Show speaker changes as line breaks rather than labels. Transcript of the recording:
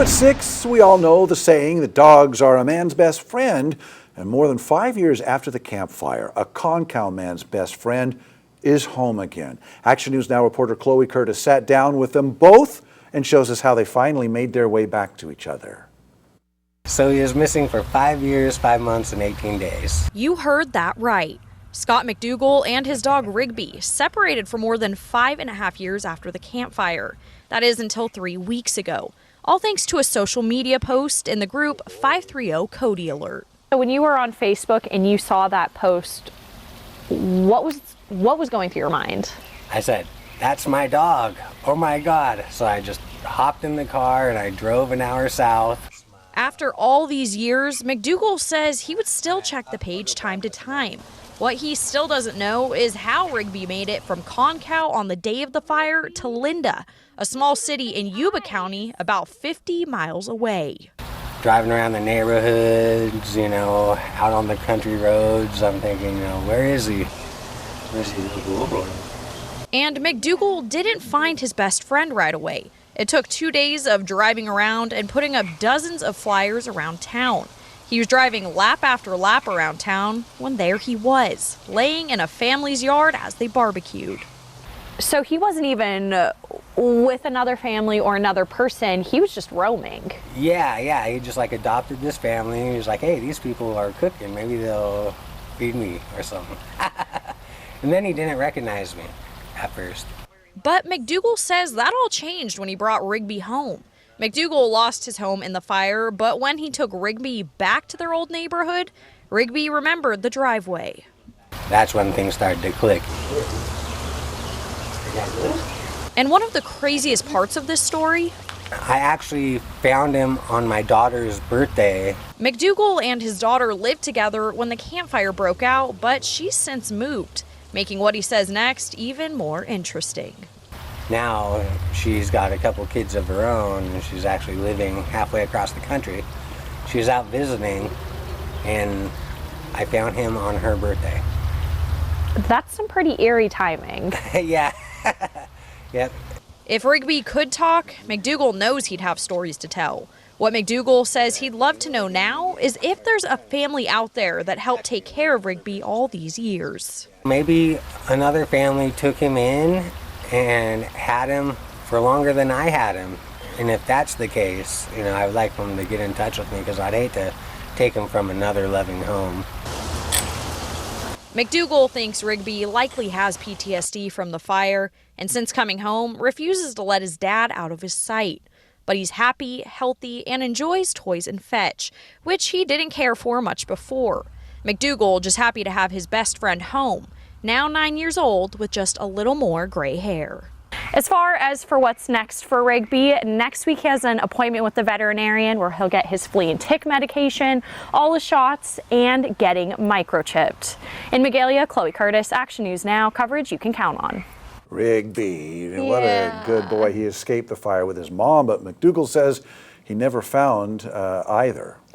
At 6, we all know the saying that dogs are a man's best friend. And more than 5 years after the campfire, a Concow man's best friend is home again. Action News Now reporter Chloe Curtis sat down with them both and shows us how they finally made their way back to each other.
So he was missing for 5 years, 5 months, and 18 days.
You heard that right. Scott McDougal and his dog Rigby separated for more than 5.5 years after the campfire. That is until 3 weeks ago. All thanks to a social media post in the group 530 Cody Alert.
So when you were on Facebook and you saw that post, what was going through your mind?
I said, "That's my dog. Oh my God." So I just hopped in the car and I drove an hour south.
After all these years, McDougal says he would still check the page time to time. What he still doesn't know is how Rigby made it from Concow on the day of the fire to Linda, a small city in Yuba County about 50 miles away.
Driving around the neighborhoods, out on the country roads, I'm thinking, where is he? Where's he?
And McDougal didn't find his best friend right away. It took 2 days of driving around and putting up dozens of flyers around town. He was driving lap after lap around town when there he was, laying in a family's yard as they barbecued.
So he wasn't even with another family or another person, he was just roaming.
Yeah, he just adopted this family. He was like, hey, these people are cooking, maybe they'll feed me or something. And then he didn't recognize me at first.
But McDougal says that all changed when he brought Rigby home. McDougal lost his home in the fire, but when he took Rigby back to their old neighborhood, Rigby remembered the driveway.
That's when things started to click.
And one of the craziest parts of this story,
I actually found him on my daughter's birthday.
McDougal and his daughter lived together when the campfire broke out, but she's since moved, making what he says next even more interesting.
Now she's got a couple kids of her own, and she's actually living halfway across the country. She was out visiting, and I found him on her birthday.
That's some pretty eerie timing.
Yeah. Yep.
If Rigby could talk, McDougal knows he'd have stories to tell. What McDougal says he'd love to know now is if there's a family out there that helped take care of Rigby all these years.
Maybe another family took him in and had him for longer than I had him. And if that's the case, I would like them to get in touch with me, because I'd hate to take him from another loving home.
McDougal thinks Rigby likely has PTSD from the fire, and since coming home, refuses to let his dad out of his sight. But he's happy, healthy, and enjoys toys and fetch, which he didn't care for much before. McDougal just happy to have his best friend home, now 9 years old with just a little more gray hair.
As far as for what's next for Rigby, next week he has an appointment with the veterinarian where he'll get his flea and tick medication, all his shots, and getting microchipped. In Magalia, Chloe Curtis, Action News Now, coverage you can count on.
Rigby, what a good boy. He escaped the fire with his mom, but McDougal says he never found either.